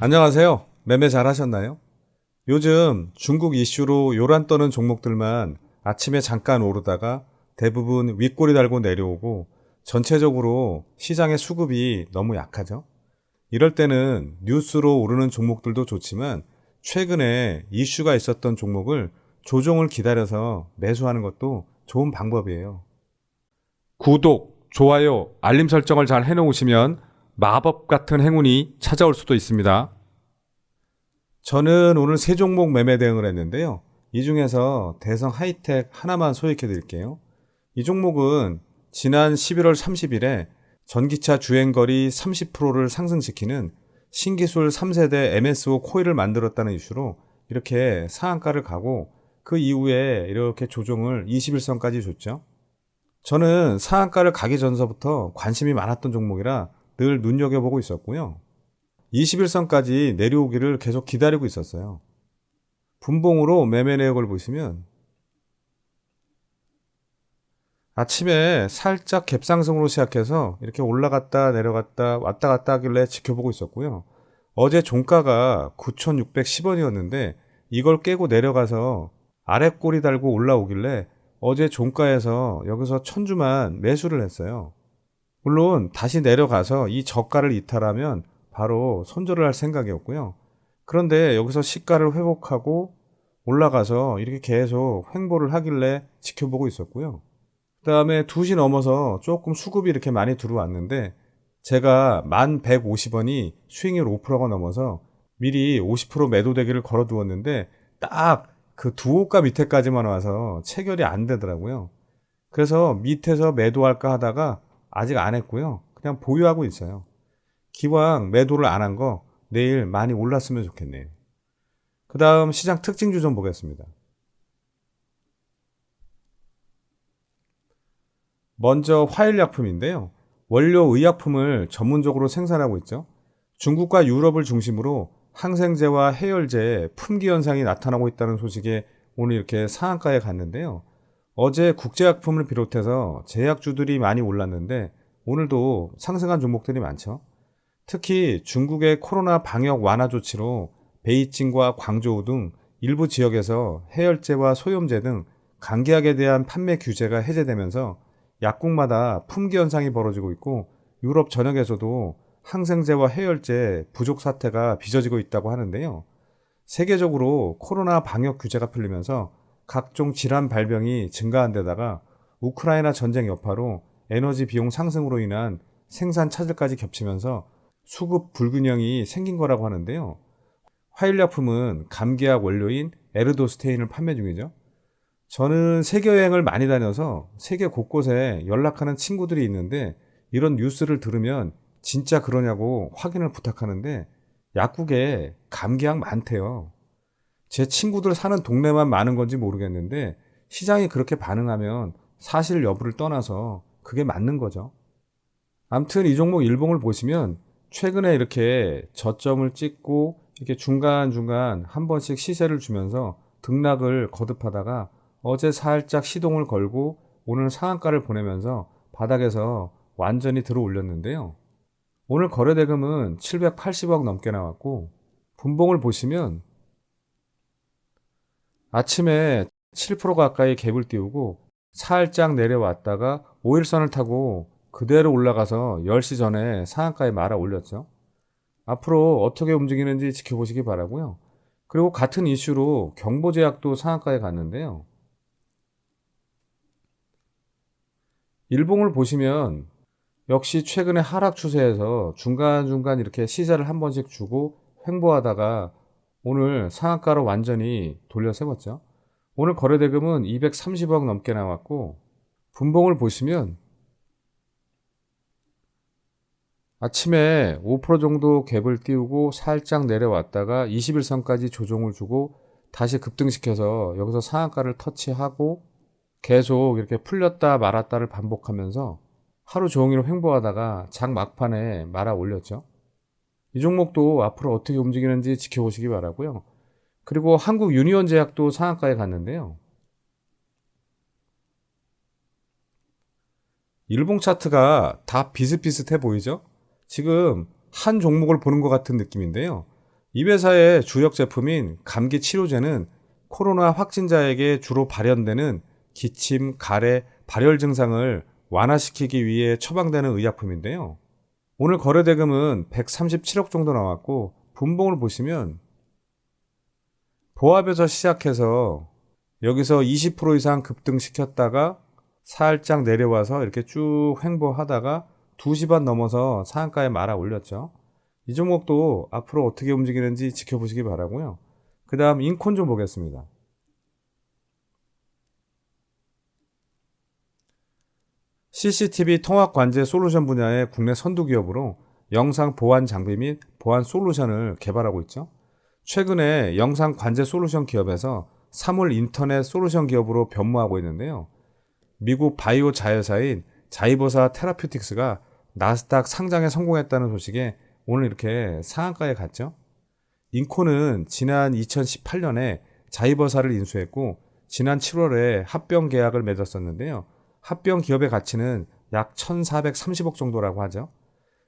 안녕하세요. 매매 잘 하셨나요? 요즘 중국 이슈로 요란 떠는 종목들만 아침에 잠깐 오르다가 대부분 윗꼬리 달고 내려오고 전체적으로 시장의 수급이 너무 약하죠. 이럴 때는 뉴스로 오르는 종목들도 좋지만 최근에 이슈가 있었던 종목을 조정을 기다려서 매수하는 것도 좋은 방법이에요. 구독, 좋아요, 알림 설정을 잘 해놓으시면 마법 같은 행운이 찾아올 수도 있습니다. 저는 오늘 세 종목 매매 대응을 했는데요. 이 중에서 대성 하이텍 하나만 소개해 드릴게요. 이 종목은 지난 11월 30일에 전기차 주행거리 30%를 상승시키는 신기술 3세대 MSO 코일을 만들었다는 이슈로 이렇게 상한가를 가고 그 이후에 이렇게 조정을 21선까지 줬죠. 저는 상한가를 가기 전서부터 관심이 많았던 종목이라 늘 눈여겨보고 있었고요. 21선까지 내려오기를 계속 기다리고 있었어요. 분봉으로 매매 내역을 보시면 아침에 살짝 갭상승으로 시작해서 이렇게 올라갔다 내려갔다 왔다 갔다 하길래 지켜보고 있었고요. 어제 종가가 9,610원이었는데 이걸 깨고 내려가서 아래 꼬리 달고 올라오길래 어제 종가에서 여기서 천주만 매수를 했어요. 물론 다시 내려가서 이 저가를 이탈하면 바로 손절을 할 생각이었고요. 그런데 여기서 시가를 회복하고 올라가서 이렇게 계속 횡보를 하길래 지켜보고 있었고요. 그 다음에 2시 넘어서 조금 수급이 이렇게 많이 들어왔는데 제가 1150원이 수익률 5%가 넘어서 미리 50% 매도 대기를 걸어 두었는데 딱 그 두호가 밑에까지만 와서 체결이 안 되더라고요. 그래서 밑에서 매도할까 하다가 아직 안 했고요. 그냥 보유하고 있어요. 기왕 매도를 안 한 거 내일 많이 올랐으면 좋겠네요. 그 다음 시장 특징주 좀 보겠습니다. 먼저 화일약품인데요. 원료 의약품을 전문적으로 생산하고 있죠. 중국과 유럽을 중심으로 항생제와 해열제의 품귀 현상이 나타나고 있다는 소식에 오늘 이렇게 상한가에 갔는데요. 어제 국제약품을 비롯해서 제약주들이 많이 올랐는데 오늘도 상승한 종목들이 많죠. 특히 중국의 코로나 방역 완화 조치로 베이징과 광저우 등 일부 지역에서 해열제와 소염제 등 감기약에 대한 판매 규제가 해제되면서 약국마다 품귀 현상이 벌어지고 있고 유럽 전역에서도 항생제와 해열제 부족 사태가 빚어지고 있다고 하는데요. 세계적으로 코로나 방역 규제가 풀리면서 각종 질환 발병이 증가한 데다가 우크라이나 전쟁 여파로 에너지 비용 상승으로 인한 생산 차질까지 겹치면서 수급 불균형이 생긴 거라고 하는데요. 화일약품은 감기약 원료인 에르도스테인을 판매 중이죠. 저는 세계 여행을 많이 다녀서 세계 곳곳에 연락하는 친구들이 있는데 이런 뉴스를 들으면 진짜 그러냐고 확인을 부탁하는데 약국에 감기약 많대요. 제 친구들 사는 동네만 많은 건지 모르겠는데 시장이 그렇게 반응하면 사실 여부를 떠나서 그게 맞는 거죠. 아무튼 이 종목 일봉을 보시면 최근에 이렇게 저점을 찍고 이렇게 중간중간 한 번씩 시세를 주면서 등락을 거듭하다가 어제 살짝 시동을 걸고 오늘 상한가를 보내면서 바닥에서 완전히 들어 올렸는데요. 오늘 거래대금은 780억 넘게 나왔고 분봉을 보시면 아침에 7% 가까이 갭을 띄우고 살짝 내려왔다가 5일선을 타고 그대로 올라가서 10시 전에 상한가에 말아 올렸죠. 앞으로 어떻게 움직이는지 지켜보시기 바라고요. 그리고 같은 이슈로 경보제약도 상한가에 갔는데요. 일봉을 보시면 역시 최근에 하락 추세에서 중간중간 이렇게 시세를 한 번씩 주고 횡보하다가 오늘 상한가로 완전히 돌려 세웠죠. 오늘 거래대금은 230억 넘게 나왔고 분봉을 보시면 아침에 5% 정도 갭을 띄우고 살짝 내려왔다가 21선까지 조정을 주고 다시 급등시켜서 여기서 상한가를 터치하고 계속 이렇게 풀렸다 말았다를 반복하면서 하루 종일 횡보하다가 장 막판에 말아 올렸죠. 이 종목도 앞으로 어떻게 움직이는지 지켜보시기 바라고요. 그리고 한국 유니온 제약도 상한가에 갔는데요. 일봉 차트가 다 비슷비슷해 보이죠? 지금 한 종목을 보는 것 같은 느낌인데요. 이 회사의 주력 제품인 감기 치료제는 코로나 확진자에게 주로 발현되는 기침, 가래, 발열 증상을 완화시키기 위해 처방되는 의약품인데요. 오늘 거래 대금은 137억 정도 나왔고 분봉을 보시면 보합에서 시작해서 여기서 20% 이상 급등시켰다가 살짝 내려와서 이렇게 쭉 횡보하다가 2시 반 넘어서 상한가에 말아 올렸죠. 이 종목도 앞으로 어떻게 움직이는지 지켜보시기 바라고요. 그 다음 인콘 좀 보겠습니다. CCTV 통합 관제 솔루션 분야의 국내 선두 기업으로 영상 보안 장비 및 보안 솔루션을 개발하고 있죠. 최근에 영상 관제 솔루션 기업에서 사물 인터넷 솔루션 기업으로 변모하고 있는데요. 미국 바이오 자회사인 자이버사 테라퓨틱스가 나스닥 상장에 성공했다는 소식에 오늘 이렇게 상한가에 갔죠. 인코는 지난 2018년에 자이버사를 인수했고 지난 7월에 합병 계약을 맺었었는데요. 합병 기업의 가치는 약 1,430억 정도라고 하죠.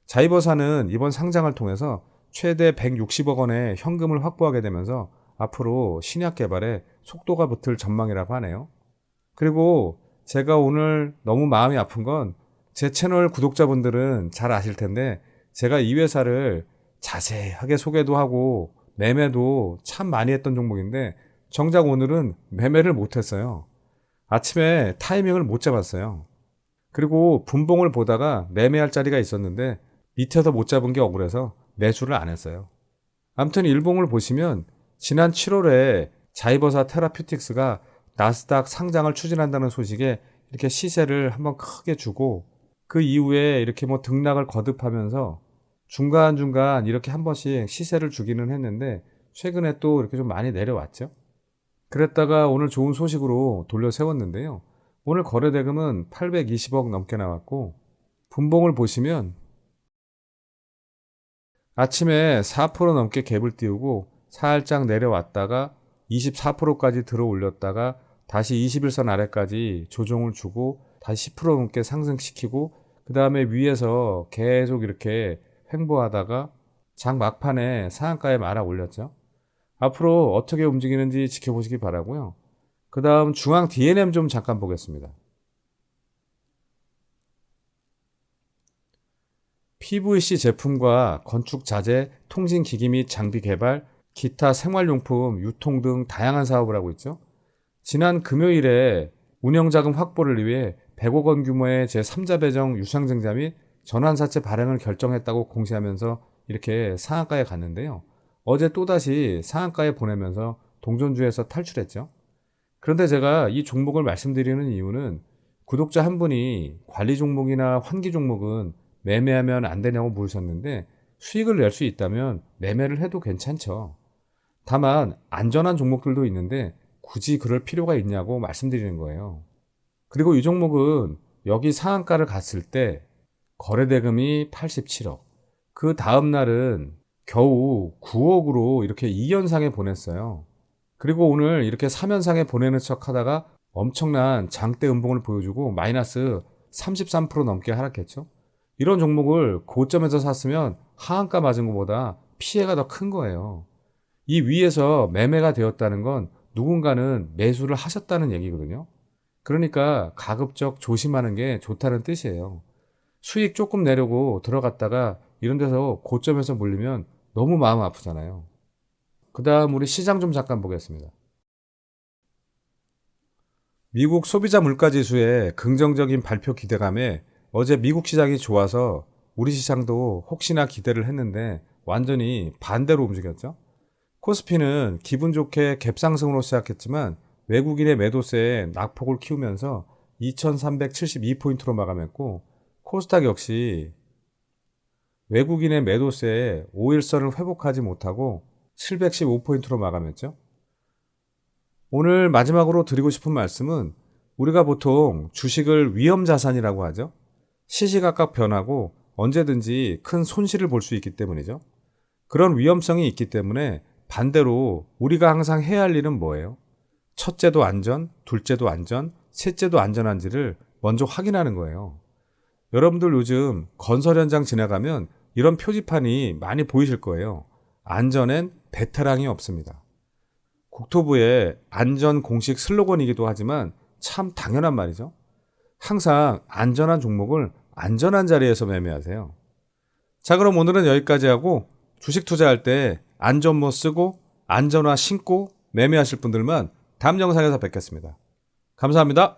자이버사는 이번 상장을 통해서 최대 160억 원의 현금을 확보하게 되면서 앞으로 신약 개발에 속도가 붙을 전망이라고 하네요. 그리고 제가 오늘 너무 마음이 아픈 건 제 채널 구독자분들은 잘 아실 텐데 제가 이 회사를 자세하게 소개도 하고 매매도 참 많이 했던 종목인데 정작 오늘은 매매를 못했어요. 아침에 타이밍을 못 잡았어요. 그리고 분봉을 보다가 매매할 자리가 있었는데 밑에서 못 잡은 게 억울해서 매수를 안 했어요. 아무튼 일봉을 보시면 지난 7월에 자이버사 테라퓨틱스가 나스닥 상장을 추진한다는 소식에 이렇게 시세를 한번 크게 주고 그 이후에 이렇게 뭐 등락을 거듭하면서 중간중간 이렇게 한 번씩 시세를 주기는 했는데 최근에 또 이렇게 좀 많이 내려왔죠. 그랬다가 오늘 좋은 소식으로 돌려 세웠는데요. 오늘 거래 대금은 820억 넘게 나왔고 분봉을 보시면 아침에 4% 넘게 갭을 띄우고 살짝 내려왔다가 24%까지 들어 올렸다가 다시 21선 아래까지 조정을 주고 다시 10% 넘게 상승시키고 그 다음에 위에서 계속 이렇게 횡보하다가 장 막판에 상한가에 말아 올렸죠. 앞으로 어떻게 움직이는지 지켜보시기 바라고요. 그 다음 중앙 D&M 좀 잠깐 보겠습니다. PVC 제품과 건축 자재, 통신 기기 및 장비 개발, 기타 생활용품, 유통 등 다양한 사업을 하고 있죠. 지난 금요일에 운영자금 확보를 위해 100억 원 규모의 제3자 배정 유상증자 및 전환사채 발행을 결정했다고 공시하면서 이렇게 상한가에 갔는데요. 어제 또다시 상한가에 보내면서 동전주에서 탈출했죠. 그런데 제가 이 종목을 말씀드리는 이유는 구독자 한 분이 관리 종목이나 환기 종목은 매매하면 안 되냐고 물으셨는데 수익을 낼 수 있다면 매매를 해도 괜찮죠. 다만 안전한 종목들도 있는데 굳이 그럴 필요가 있냐고 말씀드리는 거예요. 그리고 이 종목은 여기 상한가를 갔을 때 거래 대금이 87억. 그 다음 날은 겨우 9억으로 이렇게 2연상에 보냈어요. 그리고 오늘 이렇게 3연상에 보내는 척 하다가 엄청난 장대 음봉을 보여주고 마이너스 33% 넘게 하락했죠. 이런 종목을 고점에서 샀으면 하한가 맞은 것보다 피해가 더 큰 거예요. 이 위에서 매매가 되었다는 건 누군가는 매수를 하셨다는 얘기거든요. 그러니까 가급적 조심하는 게 좋다는 뜻이에요. 수익 조금 내려고 들어갔다가 이런 데서 고점에서 물리면 너무 마음 아프잖아요. 그 다음 우리 시장 좀 잠깐 보겠습니다. 미국 소비자 물가지수의 긍정적인 발표 기대감에 어제 미국 시장이 좋아서 우리 시장도 혹시나 기대를 했는데 완전히 반대로 움직였죠. 코스피는 기분 좋게 갭상승으로 시작했지만 외국인의 매도세에 낙폭을 키우면서 2372포인트로 마감했고 코스닥 역시 외국인의 매도세에 5일선을 회복하지 못하고 715포인트로 마감했죠. 오늘 마지막으로 드리고 싶은 말씀은 우리가 보통 주식을 위험자산이라고 하죠. 시시각각 변하고 언제든지 큰 손실을 볼 수 있기 때문이죠. 그런 위험성이 있기 때문에 반대로 우리가 항상 해야 할 일은 뭐예요? 첫째도 안전, 둘째도 안전, 셋째도 안전한지를 먼저 확인하는 거예요. 여러분들 요즘 건설 현장 지나가면 이런 표지판이 많이 보이실 거예요. 안전엔 베테랑이 없습니다. 국토부의 안전 공식 슬로건이기도 하지만 참 당연한 말이죠. 항상 안전한 종목을 안전한 자리에서 매매하세요. 자, 그럼 오늘은 여기까지 하고 주식 투자할 때 안전모 쓰고 안전화 신고 매매하실 분들만 다음 영상에서 뵙겠습니다. 감사합니다.